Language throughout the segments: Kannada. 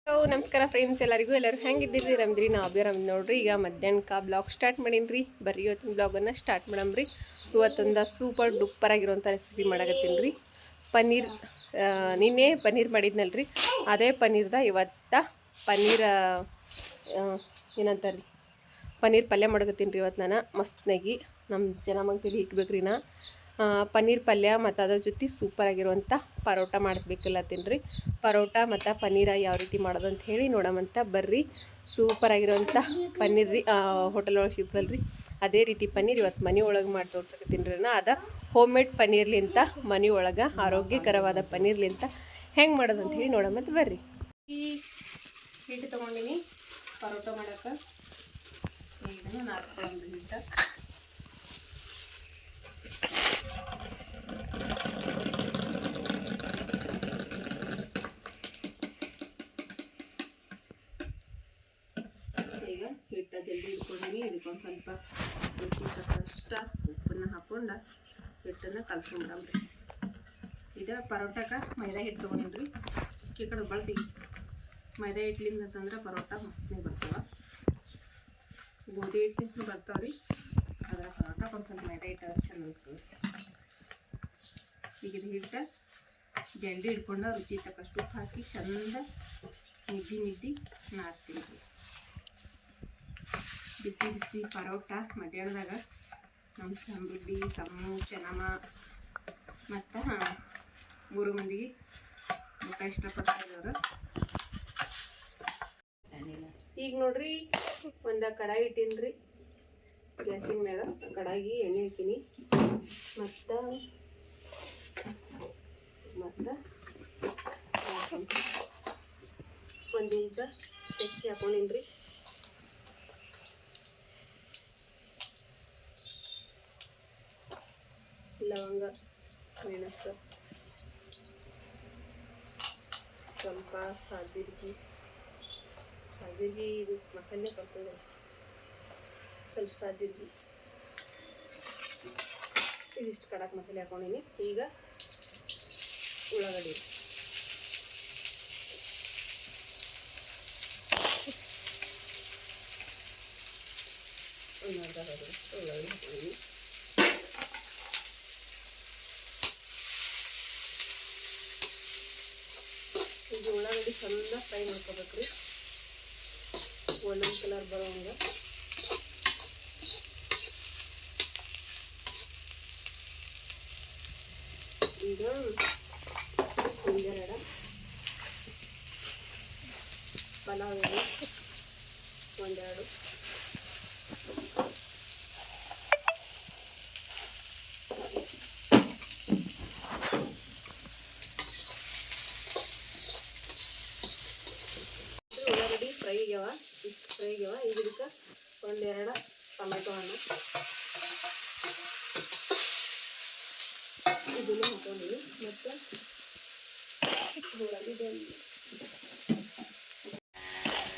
ಹಲೋ ನಮಸ್ಕಾರ ಫ್ರೆಂಡ್ಸ್, ಎಲ್ಲರೂ ಹೆಂಗಿದ್ದೀರಿ? ನಮ್ದ್ರಿ ನಾ ಅಭಿರಾಮ್ ನೋಡ್ರಿ. ಈಗ ಮಧ್ಯಾಹ್ನಕ್ಕೆ ಬ್ಲಾಗ್ ಸ್ಟಾರ್ಟ್ ಮಾಡೀನಿ. ಬರ್ರಿ ಇವತ್ತಿನ ಬ್ಲಾಗನ್ನು ಸ್ಟಾರ್ಟ್ ಮಾಡಮ್ರಿ. ಇವತ್ತೊಂದು ಸೂಪರ್ ಡೂಪರ್ ಆಗಿರುವಂಥ ರೆಸಿಪಿ ಮಾಡಕತ್ತೀನಿ ರೀ. ಪನ್ನೀರ್ ನಿನ್ನೆ ಪನ್ನೀರ್ ಮಾಡಿದ್ನಲ್ರಿ, ಅದೇ ಪನ್ನೀರ್ದ ಇವತ್ತು ಪನ್ನೀರ್ ಏನಂತಾರೆ ರೀ, ಪನ್ನೀರ್ ಪಲ್ಯ ಮಾಡಕತ್ತೀನಿ ರೀ. ಇವತ್ತು ನಾನು ಮಸ್ತ್ನಾಗಿ ನಮ್ಮ ಜನ ಮಂಗಲಿ ಇಕ್ಬೇಕ್ರಿ. ನಾ ಪನ್ನೀರ್ ಪಲ್ಯ ಮತ್ತು ಅದ್ರ ಜೊತೆ ಸೂಪರಾಗಿರುವಂಥ ಪರೋಟ ಮಾಡಬೇಕಲ್ಲತ್ತೀನಿ ರೀ. ಪರೋಟ ಮತ್ತು ಪನ್ನೀರ ಯಾವ ರೀತಿ ಮಾಡೋದು ಅಂತ ಹೇಳಿ ನೋಡಮಂತ ಬರ್ರಿ. ಸೂಪರಾಗಿರುವಂಥ ಪನ್ನೀರ್ ರೀ, ಹೋಟೆಲ್ ಒಳಗೆ ಸಿಗ್ತಲ್ಲ ರೀ, ಅದೇ ರೀತಿ ಪನ್ನೀರ್ ಇವತ್ತು ಮನೆ ಒಳಗೆ ಮಾಡಿ ತೋರ್ಸಕತ್ತೀನಿ ರೀ. ಅದು ಹೋಮ್ ಮೇಡ್ ಪನ್ನೀರ್ಲಿಂತ, ಮನೆ ಒಳಗೆ ಆರೋಗ್ಯಕರವಾದ ಪನ್ನೀರ್ಲಿಂತ ಹೆಂಗೆ ಮಾಡೋದು ಅಂತ ಹೇಳಿ ನೋಡಮಂತ ಬರ್ರಿ. ಈ ಹಿಟ್ಟು ತೊಗೊಂಡಿನಿ ಪರೋಟ ಮಾಡೋಕೆ. ಇದನ್ನು ನಾಲ್ಕು ಹಿಟ್ಟು ಹಿಟ್ಟ ಜಲ್ದಿ ಇಟ್ಕೊಂಡಿನಿ. ಇದಕ್ಕೊಂದು ಸ್ವಲ್ಪ ರುಚಿ ತಕ್ಕಷ್ಟ ಉಪ್ಪನ್ನು ಹಾಕೊಂಡು ಹಿಟ್ಟನ್ನು ಕಲ್ಸ್ಕೊಂಡ್ಬಿಡಮ್ರಿ. ಇದು ಪರೋಟಕ್ಕೆ ಮೈದಾ ಹಿಟ್ಟು ತೊಗೊಂಡಿನ್ರಿ. ಈ ಕಡೆ ಬಳತೀವಿ ಮೈದಾ ಹಿಟ್ಲಿಂದ ಅಂತಂದ್ರೆ ಪರೋಟ ಮಸ್ತ್ನೇ ಬರ್ತಾವ. ಗೋಧಿ ಹಿಟ್ಟಿಂದ ಬರ್ತಾವ್ರಿ, ಅದರ ಪರೋಟಕ್ಕೆ ಒಂದು ಸ್ವಲ್ಪ ಮೈದಾ ಹಿಟ್ಟು ಚಂದ ಅನಿಸ್ತದೆ. ಈಗ ಇದು ಹಿಟ್ಟು ಜಲ್ದಿ ಹಿಡ್ಕೊಂಡು ರುಚಿ ತಕ್ಕಷ್ಟು ಉಪ್ಪು ಹಾಕಿ ಚಂದ ನಿದ್ದಿ ನಾದ್ತೀನಿ. ಬಿಸಿ ಬಿಸಿ ಪರೋಟ ಮಧ್ಯಾಹ್ನದಾಗ ನಮ್ಮ ಸಮೃದ್ಧಿ, ಸಮೂ, ಚೆನ್ನಮ್ಮ ಮತ್ತು 3 ಮಂದಿಗೆ ಊಟ ಇಷ್ಟಪಡ್ತಾ ಇದ್ದವರು. ಈಗ ನೋಡ್ರಿ, ಒಂದು ಕಡಾಯಿ ಇಟ್ಟೀನಿ ಗ್ಯಾಸಿನ ಮ್ಯಾಗ. ಕಡಾಯಿಗೆ ಎಣ್ಣೆ ಹಾಕೀನಿ ಮತ್ತು ಒಂದು ಇಂಚ ಚಕ್ಕೆ ಹಾಕೊಂಡಿನ್ರಿ. ಲವಂಗ, ಮೆಣಸು, ಸ್ವಲ್ಪ ಸಾಜೀರಿಗೆ ಇದು ಮಸಾಲೆ ಬರ್ತದೆ. ಸ್ವಲ್ಪ ಸಾಜೀರಿಗೆ ಇದಿಷ್ಟು ಕಡಕ್ ಮಸಾಲೆ ಹಾಕೊಂಡಿನಿ. ಈಗ ಉಳ್ಳಾಗಡ್ಡಿ, ಒಂದು ಅರ್ಧ ಉಳ್ಳಾಗಡ್ಡಿ ಹಾಕೊಂಡಿನಿ. ಈಗ ಉಳ್ಳಾಗಡ್ಡಿ ಚಂದ ಫ್ರೈ ಮಾಡ್ಕೋಬೇಕ್ರಿ, ಗೋಲ್ಡನ್ ಕಲರ್ ಬರೋಂಗ. ಈಗ ಒಂದೆರಡು ಪಲಾವ್ ಎಲೆ, ಒಂದೆರಡು ಫ್ರೈ ಆಗ್ಯಾವ. ಈಗ ಇದಕ್ಕೆ ಒಂದೆರಡು ಟೊಮೆಟೊ ಹಣ್ಣು ಇದನ್ನು ಹಾಕೊಂಡಿವಿ ಮತ್ತು ಗೋಡಂಬಿ.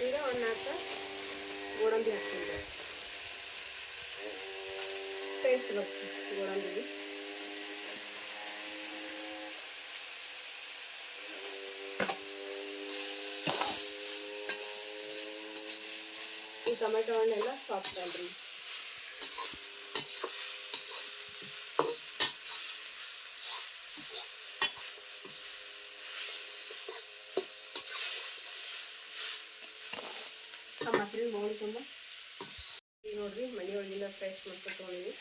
ಈಗ ಒಂದು 4 ಗೋಡಂಬಿ ಹಾಕ್ತೀನಿ. ಟೇಸ್ಟ್ ಬರ್ತದೆ ಗೋಡಂಬಿಗೆ. ಈ ಟೊಮೆಟೊ ಹಣ್ಣೆಲ್ಲ ಸಾಫ್ಟ್ ಅಲ್ರಿ. ಮಸ್ರಿ ಬೌಲ್ ತುಂಬ ಈಗ ನೋಡ್ರಿ, ಮನೆಯೊಳಗಿಂದ ಫ್ರೆಶ್ ಮಾಡ್ಕೊಂಡು ತೊಗೊಂಡಿನಿ.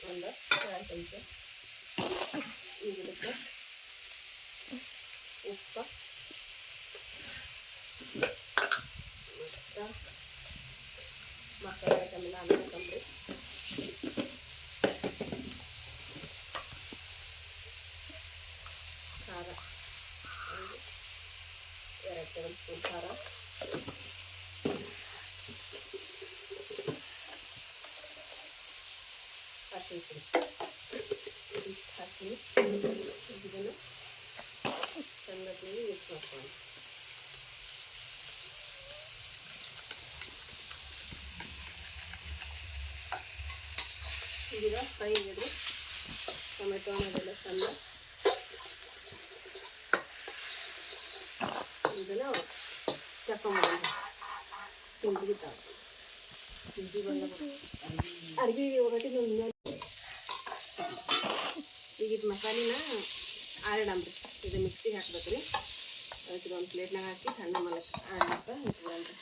ಒಂದು 2 ಚಮಚ. ಈಗ ಇದಕ್ಕೆ ಉಪ್ಪು ಮತ್ತು ಮಸಾಲೆ ಐಟಮ್ ಎಲ್ಲ ಹಾಕಂಬ್ರಿ. ಖಾರ ಒಂದು 2 ಟೇಬಲ್ ಸ್ಪೂನ್ ಖಾರ, ಹಾಕಿ ಹಾಕಿ ಇದನ್ನು ಚೆನ್ನಾಗಿ ಮಿಕ್ಸ್ ಮಾಡ್ಕೊಂಡು ಈಗ ಫ್ರೈ ಆಗಿದ್ರೆ ಟೊಮೆಟೊ ಅದೆಲ್ಲ ಚೆಂದ ಅಂದ್ರೆ ತಕೊಂಬಿಡೋಣ ತಿಂದಿರ್ತಾವೆ ಅರ್ಬಿ ಒಗಟಿನ ಈಗ ಇದು ಮಸಾಲಿನ ಆರಿಡಂಬ್ರಿ ಇದು ಮಿಕ್ಸಿಗೆ ಹಾಕ್ಬೇಕ್ರಿ ಅದಕ್ಕೆ ಒಂದು ಪ್ಲೇಟ್ನಾಗ ಹಾಕಿ ಸಣ್ಣ ಮಲಕ್ಕೆ ಆಡ್ಲಕ್ಕ ಇಟ್ಬಿಡಂಬ್ರಿ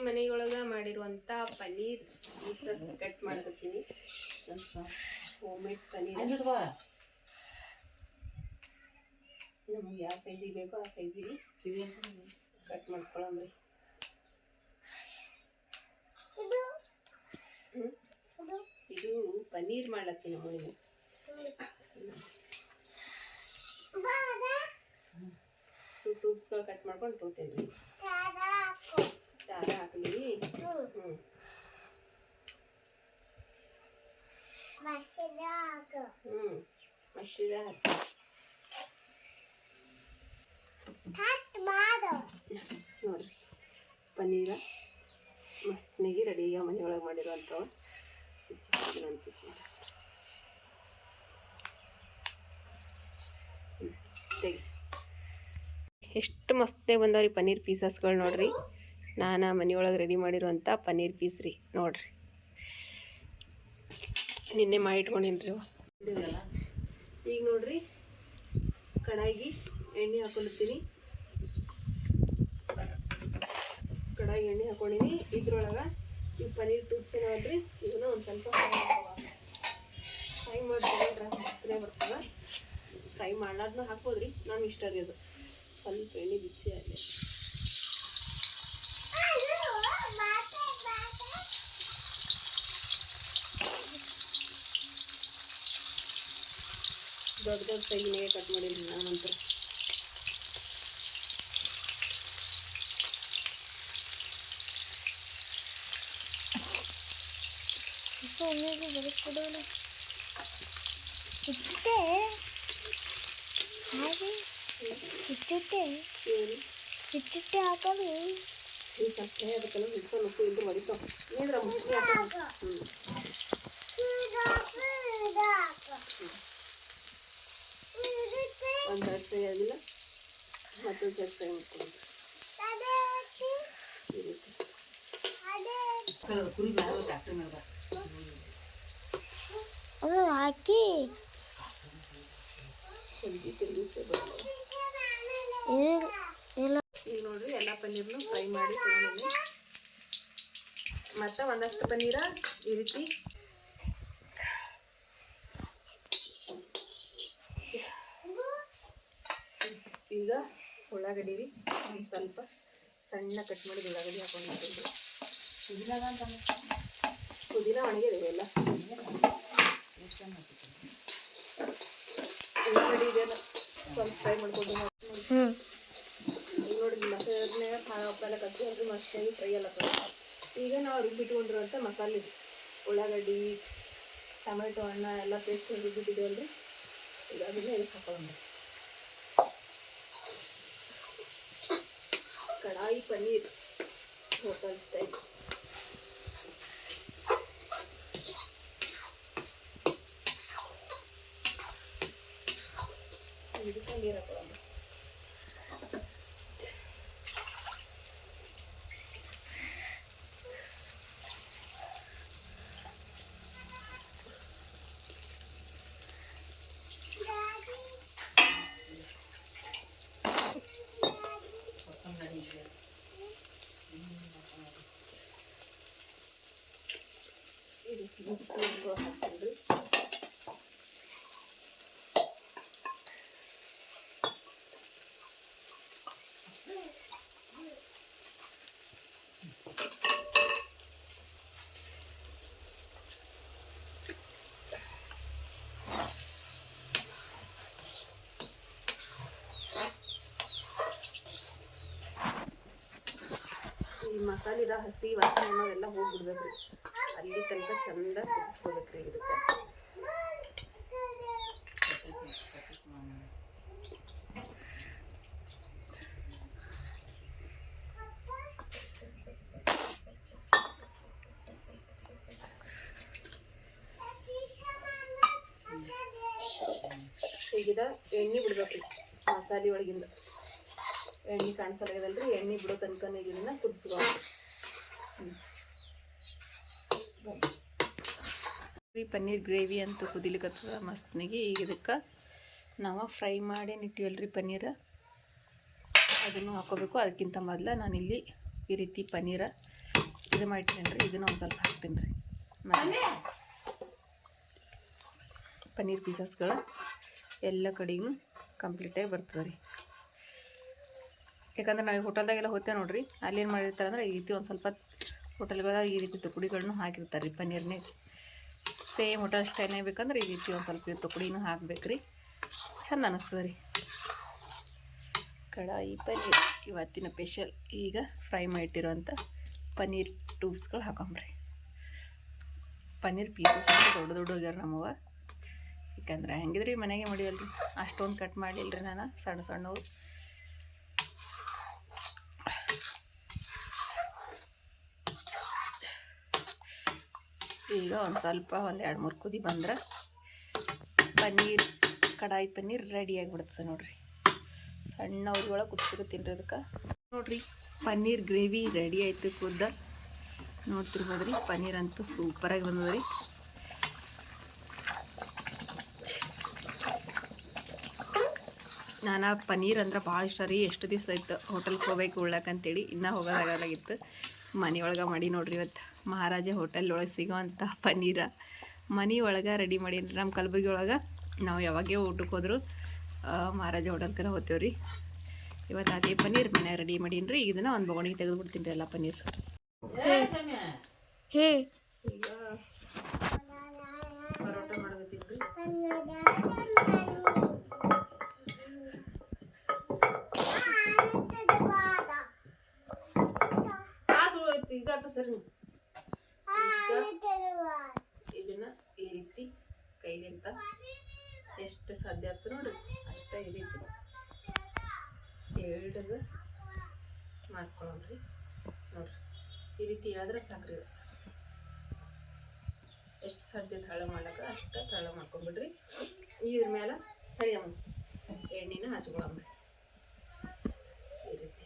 ಮನೆಯೊಳಗೆ ಮಾಡಿರುವಂಥ ಪನ್ನೀರ್ ಪೀಸಸ್ ಕಟ್ ಮಾಡ್ಕೊತೀನಿ ಹೋಮ್ ಮೇಡ್ ಪನ್ನೀರ್ ನಮಗೆ ಯಾವ ಸೈಜಿಗೆ ಬೇಕೋ ಆ ಸೈಜಿಗೆ ಕಟ್ ಮಾಡ್ಕೊಳ್ಳಂಬ್ರಿ ಇದು ಪನ್ನೀರ್ ಮಾಡ್ಲತ್ತೀನಿ ಮನೆಗೆ ಟೂ ಟ್ಯೂಬ್ಸ್ಗಳು ಕಟ್ ಮಾಡ್ಕೊಂಡು ತೊಗೊತೀನಿ ದಾರ ಹಾಕ್ಲಿ ಮಶ್ರೂರ ನೋಡ್ರಿ ಪನ್ನೀರ ಮಸ್ತ್ನಾಗಿ ರೆಡಿ ಈಗ ಮನೆಯೊಳಗೆ ಮಾಡಿರುವಂಥವು ಚಿಕನ್ ಪೀಸ್ ಮಾಡಿ ತೆಗಿ ಎಷ್ಟು ಮಸ್ತಾಗಿ ಬಂದವ್ರಿ ಪನ್ನೀರ್ ಪೀಸಸ್ಗಳು ನೋಡ್ರಿ ನಾನು ಮನೆಯೊಳಗೆ ರೆಡಿ ಮಾಡಿರುವಂಥ ಪನ್ನೀರ್ ಪೀಸ್ ರೀ ನೋಡ್ರಿ ನಿನ್ನೆ ಮಾಡಿಟ್ಕೊಂಡಿನ್ರಿ ಈಗ ನೋಡ್ರಿ ಕಡಾಯಿಗೆ ಎಣ್ಣೆ ಹಾಕೊಂಡಿರ್ತೀನಿ ಕಡಾಯಿಗೆ ಎಣ್ಣೆ ಹಾಕೊಂಡಿನಿ ಇದ್ರೊಳಗೆ ಈ ಪನ್ನೀರ್ ಟ್ಯೂಬ್ಸ್ ಏನಾದ್ರಿ ಇದನ್ನ ಒಂದು ಸ್ವಲ್ಪ ಫ್ರೈ ಮಾಡ್ಕೊಂಡ್ರೆ ಮಸ್ತಿನೇ ಬರ್ತದೆ ಫ್ರೈ ಮಾಡ್ಲಾರ್ದನ್ನ ಹಾಕ್ಬೋದ್ರಿ ನಮ್ಮ ಇಷ್ಟ ರೀ ಅದು ಸ್ವಲ್ಪ ಎಣ್ಣೆ ಬಿಸಿ ಆಗಲಿ ದೊಡ್ಡ ದೊಡ್ಡ ಸೈಜಿನಾಗೆ ಕಟ್ ಮಾಡಿರಿ ನಾನಂತರ ಇಟ್ಟಿಟ್ಟೆ ಹಾಕವಿ ಈ ಸ್ವಲ್ಪ ಅದಕ್ಕೆಲ್ಲ ಮಿಕ್ಸರ್ ಉಪ್ಪು ಇದ್ರೆ ಹೊಡಿತಾವ ನೀದ್ರ ಮುಚ್ಚಿ ಒಂದು ಎರಡು ಫ್ರೈ ಆಗಿಲ್ಲ ಮತ್ತೊಂದು ಸ್ವಲ್ಪ ಫ್ರೈ ಮಾಡ್ಕೊಂಡು ಅದು ಹಾಕಿ ಈಗ ನೋಡ್ರಿ ಎಲ್ಲ ಪನ್ನೀರ್ನು ಫ್ರೈ ಮಾಡಿ ತಗೊಂಡಿನಿ ಮತ್ತು ಒಂದಷ್ಟು ಪನ್ನೀರ ಈ ರೀತಿ ಈಗ ಉಳ್ಳಾಗಡ್ಡಿ ರೀ ಸ್ವಲ್ಪ ಸಣ್ಣ ಕಟ್ ಮಾಡಿ ಉಳ್ಳಾಗಡ್ಡಿ ಹಾಕೊಂಡಿರ್ತೀವಿ ಪುದೀನ ಒಣಗಿದೆ ಎಲ್ಲ ಉಳ್ಳಾಗಡ್ಡಿ ಇದೆಲ್ಲ ಸ್ವಲ್ಪ ಫ್ರೈ ಮಾಡ್ಕೊಂಡು ಈಗ ನೋಡಿ ಮಸಾಲೆ ಎಲ್ಲ ಕಚ್ಚಿ ಅಂದ್ರೆ ಮಸ್ತಾಗಿ ಫ್ರೈ ಎಲ್ಲ ಈಗ ನಾವು ರುಬ್ಬಿಟ್ಕೊಂಡಿರುವಂಥ ಮಸಾಲೆ ಉಳ್ಳಾಗಡ್ಡಿ ಟೊಮೆಟೊ ಹಣ್ಣು ಎಲ್ಲ ಪೇಸ್ಟ್ ರುಬ್ಬಿಟ್ಟಿದ್ದೇವಲ್ರಿ ಈಗ ಅದನ್ನ ಇದಕ್ಕೆ ಹಾಕೊಳ್ಳೋಣ ಕಡಾಯಿ ಪನ್ನೀರ್ ಹೋಟೆಲ್ ಸ್ಟೈಲ್ ಇದಕ್ಕೆ ನೀರು ಹಾಕೊಳ್ಳೋಣ ಹಾಕ್ತೀವಿ ಈ ಮಸಾಲಿದ ಹಸಿ ವಾಸನೆ ಅನ್ನೋದೆಲ್ಲ ಹೋಗ್ಬಿಡ್ಬೇಕ್ರಿ ಅಲ್ಲಿ ತನಕ ಚಂದ ಕುದಿಸ್ಕೋಬೇಕ್ರಿ ಇದಕ್ಕೆ ಈಗಿದ ಎಣ್ಣೆ ಬಿಡ್ಬೇಕ್ರಿ ಮಸಾಲೆ ಒಳಗಿಂದ. ಎಣ್ಣೆ ಕಾಣಿಸಲ್ರಿ, ಎಣ್ಣೆ ಬಿಡೋ ತನಕ ಇದನ್ನ ಕುದಿಸ್ಬೇಕು. ಪನ್ನೀರ್ ಗ್ರೇವಿ ಅಂತ ಕುದಿಲಿಕ್ಕತ್ತದ ಮಸ್ತ್ನಾಗಿ. ಈಗ ಇದಕ್ಕೆ ನಾವು ಫ್ರೈ ಮಾಡಿ ಇಟ್ಟಿವಲ್ರಿ ಪನ್ನೀರ, ಅದನ್ನು ಹಾಕೋಬೇಕು. ಅದಕ್ಕಿಂತ ಮೊದಲು ನಾನಿಲ್ಲಿ ಈ ರೀತಿ ಪನ್ನೀರ ಇದು ಮಾಡಿಟ್ಟೇನೆ ರೀ, ಇದನ್ನು ಒಂದು ಸ್ವಲ್ಪ ಹಾಕ್ತೀನಿ ರೀ. ಪನ್ನೀರ್ ಪೀಸಸ್ಗಳು ಎಲ್ಲ ಕಡೆಗೂ ಕಂಪ್ಲೀಟಾಗಿ ಬರ್ತದೆ ರೀ. ಯಾಕಂದ್ರೆ ನಾವು ಹೋಟೆಲ್ದಾಗೆಲ್ಲ ಹೋಗ್ತೇವೆ ನೋಡಿರಿ, ಅಲ್ಲೇನು ಮಾಡಿರ್ತಾರೆ ಅಂದ್ರೆ ಈ ರೀತಿ ಒಂದು ಸ್ವಲ್ಪ ಹೋಟೆಲ್ಗಳಾಗ ಈ ರೀತಿ ತುಕಡಿಗಳನ್ನೂ ಹಾಕಿರ್ತಾರೆ ರೀ ಪನ್ನೀರ್ನೇ. ಸೇಮ್ ಹೋಟೆಲ್ ಸ್ಟೈಲ್ನೇ ಬೇಕಂದ್ರೆ ಈ ರೀತಿ ಒಂದು ಸ್ವಲ್ಪ ತುಕಡಿನೂ ಹಾಕ್ಬೇಕು ರೀ, ಚಂದ ಅನ್ನಿಸ್ತದೆ ರೀ. ಕಡಾಯಿ ಪನ್ನೀರ್ ಇವತ್ತಿನ ಸ್ಪೆಷಲ್. ಈಗ ಫ್ರೈ ಮಾಡಿಟ್ಟಿರೋಂಥ ಪನ್ನೀರ್ ಟ್ಯೂಬ್ಸ್ಗಳು ಹಾಕೊಂಬ್ರಿ. ಪನ್ನೀರ್ ಪೀಸಸ್ ಅಂದರೆ ದೊಡ್ಡ ದೊಡ್ಡ ಹೋಗ್ಯಾರ ನಮ್ಮವ, ಯಾಕಂದ್ರೆ ಹೆಂಗಿದ್ರಿ ಮನೆಗೆ ಮಾಡಿವಲ್ರಿ, ಅಷ್ಟೊಂದು ಕಟ್ ಮಾಡಿಲ್ರಿ ನಾನು, ಸಣ್ಣ ಸಣ್ಣವು. ಈಗ ಒಂದು ಸ್ವಲ್ಪ ಒಂದು 2-3 ಕುದಿ ಬಂದ್ರೆ ಪನ್ನೀರ್ ಕಡಾಯಿ ಪನ್ನೀರ್ ರೆಡಿಯಾಗಿಬಿಡ್ತದೆ ನೋಡಿರಿ. ಸಣ್ಣ ಉರಿಯೊಳಗೆ ಕುದಿಸ್ಕೊತೀನಿ ರೀ ಅದಕ್ಕೆ. ನೋಡಿರಿ ಪನ್ನೀರ್ ಗ್ರೇವಿ ರೆಡಿ ಆಯಿತು ಕುದ್ದ. ನೋಡ್ತಿರ್ಬೋದ್ರಿ ಪನ್ನೀರ್ ಅಂತೂ ಸೂಪರಾಗಿ ಬಂದದ್ರಿ. ನಾನು ಪನ್ನೀರ್ ಅಂದ್ರೆ ಭಾಳ ಇಷ್ಟ ರೀ. ಎಷ್ಟು ದಿವಸ ಆಯ್ತು ಹೋಟೆಲ್ಗೆ ಹೋಗ್ಬೇಕು ಉಳ್ಳಕ್ಕಂತೇಳಿ, ಇನ್ನೂ ಹೋಗೋದಾಗಲಾಗಿತ್ತು. ಮನೆಯೊಳಗೆ ಮಾಡಿ ನೋಡ್ರಿ ಇವತ್ತು ಮಹಾರಾಜ ಹೋಟೆಲ್ ಒಳಗೆ ಸಿಗೋವಂಥ ಪನ್ನೀರ ಮನೆ ಒಳಗೆ ರೆಡಿ ಮಾಡೀನಿ. ನಮ್ಮ ಕಲಬುರ್ಗಿ ಒಳಗೆ ನಾವು ಯಾವಾಗೇ ಊಟಕ್ಕೆ ಹೋದ್ರು ಮಹಾರಾಜ ಹೋಟೆಲ್ಕರ ಹೋಗ್ತೇವೆ ರೀ. ಇವತ್ತು ಅದೇ ಪನ್ನೀರ್ ಮನ್ಯಾಗ ರೆಡಿ ಮಾಡೀನಿ ರೀ. ಇದನ್ನು ಒಂದು ಬೊಗಣಿಗೆ ತೆಗೆದುಬಿಡ್ತೀನಿ ರೀ ಎಲ್ಲ ಪನ್ನೀರ್. ಈಗ ಪರೋಟ ಮಾಡಕತ್ತೀನಿ ರೀ. ಇದಾತ ಸರಿ, ಇದನ್ನ ಈ ರೀತಿ ಕೈಲಿಂತ ಎಷ್ಟು ಸಾಧ್ಯ ಆಗ್ತದೆ ನೋಡ್ರಿ ಅಷ್ಟೇ ಈ ರೀತಿ ಎಳ್ದು ಮಾಡ್ಕೊಳ್ಳೋಣ್ರಿ. ನೋಡ್ರಿ ಈ ರೀತಿ ಹೇಳಿದ್ರೆ ಸಾಕ್ರಿ. ಎಷ್ಟು ಸಾಧ್ಯ ತಳ ಮಾಡ್ಲಕ್ಕ ಅಷ್ಟು ತಳ ಮಾಡ್ಕೊಂಬಿಡ್ರಿ. ಇದ್ರ ಮೇಲೆ ಸರಿಯಮ್ಮ ಎಣ್ಣೆನ ಹಚ್ಕೊಳಮ್ರಿ. ಈ ರೀತಿ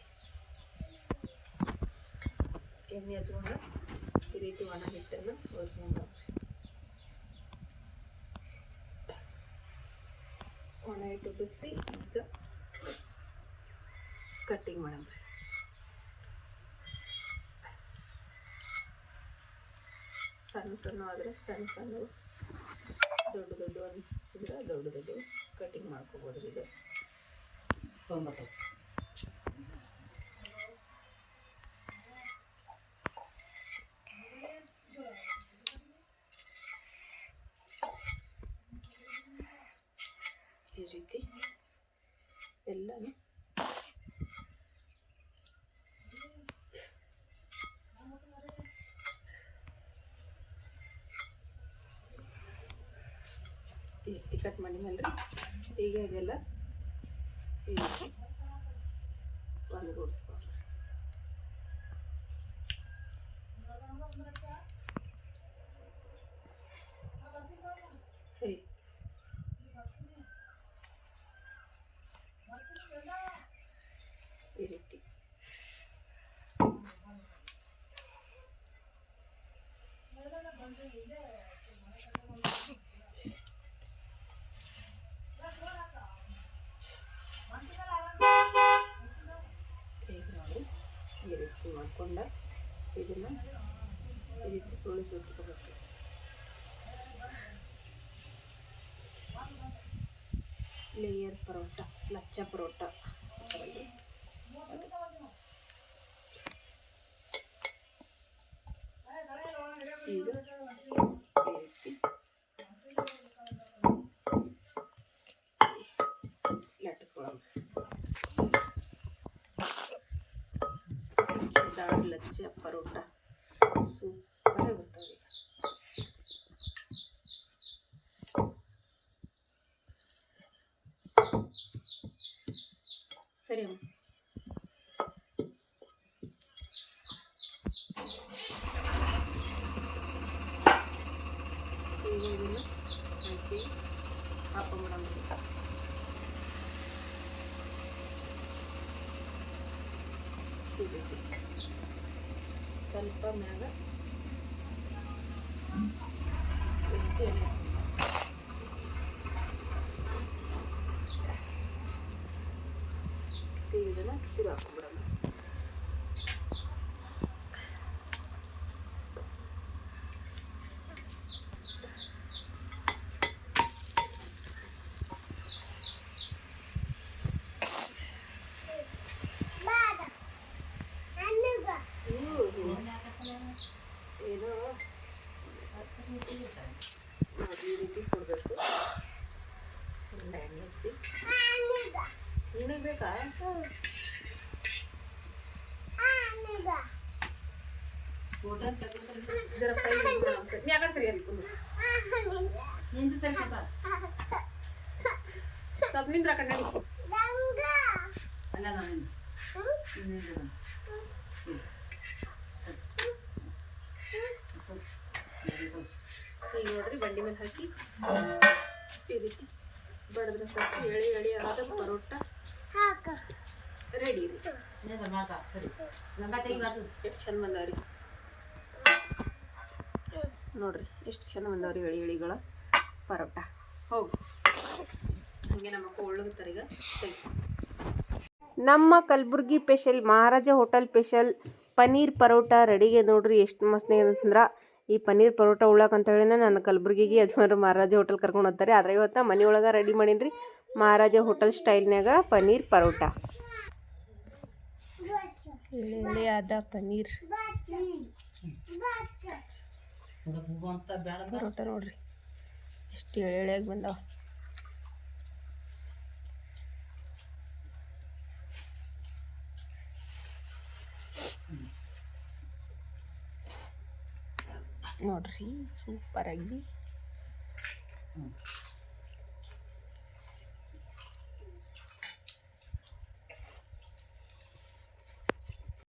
ಎಣ್ಣೆ ಹಚ್ಕೊಂಡು ಈ ರೀತಿ ಒಣ ಹಿಟ್ಟನ್ನು ಒರೆಸ್ಕೊಂಡ್ರಿ. ಒಣ ಹಿಟ್ಟು ಉದಿಸಿ ಈಗ ಕಟ್ಟಿಂಗ್ ಮಾಡಮ್ರಿ. ಸಣ್ಣ ಸಣ್ಣ ಆದರೆ ಸಣ್ಣ ಸಣ್ಣ, ದೊಡ್ಡ ದೊಡ್ಡ ಅನಿಸಿದ್ರೆ ದೊಡ್ಡ ದೊಡ್ಡ ಕಟ್ಟಿಂಗ್ ಮಾಡ್ಕೋಬೋದು. ಇದು ಈ ರೀತಿ ಎಲ್ಲನೂ ಎತ್ತಿ ಕಟ್ ಮಾಡಿನಲ್ರಿ. ಈಗ ಇದೆಲ್ಲ ಈ ರೀತಿ ಒಂದುಗೂಡಿಸ್ಕೊಳ್ರಿ. ಸರಿ, ಈ ರೀತಿ ಈಗ ನೋಡಿ ಈ ರೀತಿ ಮಾಡ್ಕೊಂಡ ಇದನ್ನ ಈ ರೀತಿ ಸುಳಿ ಸುತ್ಕೋಬೇಕು. ಲೇಯರ್ ಪರೋಟ, ಲಚ್ಚ ಪರೋಟ ಈಗ ಈ ರೀತಿ ಲಟ್ಟಿಸ್ಕೊಳ್ಳೋಣ. ಲಚ್ಚ ಪರೋಟ ಸೂಪರ್ ಬರ್ತದೆ. ಸರಿ ಅಮ್ಮ, ಈಗ ಇದನ್ನು ಹಂಚಿ ಹಾಕೊಂಡ್ಬಿಡೋಣ. ಈ ರೀತಿ ಸ್ವಲ್ಪ ಮ್ಯಾಗ ಈ ರೀತಿ ಎಣ್ಣೆ ಇದನ್ನು ತಿರು ಹಾಕ್ಬಿಡೋಣ. ಇದು ಈ ರೀತಿ ಸುಡಬೇಕು. ಸುಳ್ಳ ಎಣ್ಣೆ ಹಚ್ಚಿ ನಿನಗೆ ಬೇಕಾ ಜರ ಫ್ರೈ सब निंद्रा कन्नडी अಲ್ಲ ನಾನು ಈಗ ನೋಡ್ರಿ ಬಂಡಿ ಮೇಲೆ ಹಾಕಿ ಈ ರೀತಿ ಬಡದ್ರ ಸಾಕು. ಎಳೆ ಎಳೆ ಆದ ಪರೋಟ ರೆಡಿ ರೀ. ಎಷ್ಟು ಚಂದ ಬಂದವ್ರಿ ನೋಡ್ರಿ, ಎಷ್ಟು ಚಂದ ಬಂದವ್ರಿ ಎಳಿ ಎಳಿಗಳ ಪರೋಟ. ಹೋಗು ಹಂಗೆ ನಮ್ಮ ಅಕ್ಕ ಒಳ್ಳಗತ್ತಾರ ಈಗ. ನಮ್ಮ ಕಲಬುರ್ಗಿ ಸ್ಪೆಷಲ್ ಮಹಾರಾಜ ಹೋಟೆಲ್ ಸ್ಪೆಷಲ್ ಪನ್ನೀರ್ ಪರೋಟ ರೆಡಿಗೆ ನೋಡ್ರಿ. ಎಷ್ಟು ಮಸ್ತ್ ಅಂತಂದ್ರೆ ಈ ಪನ್ನೀರ್ ಪರೋಟ ಉಳ್ಳಾಕ ಅಂತ ಹೇಳಿನ ನಾನು ಕಲಬುರ್ಗಿಗೆ ಯಜಮಾನರು ಮಹಾರಾಜ ಹೋಟೆಲ್ ಕರ್ಕೊಂಡು ಹೋಗ್ತಾರೆ. ಆದರೆ ಇವತ್ತು ಮನೆಯೊಳಗೆ ರೆಡಿ ಮಾಡೀನಿ ಮಹಾರಾಜ ಹೋಟೆಲ್ ಸ್ಟೈಲ್ನಾಗ ಪನ್ನೀರ್ ಪರೋಟ. ಎಳೆ ಆದ ಪನ್ನೀರ್ ಪರೋಟ ನೋಡ್ರಿ ಎಷ್ಟು ಎಳೆ ಎಳೆಯಾಗಿ ಬಂದಾವ. ನೋಡ್ರಿ ಸೂಪರಾಗಿ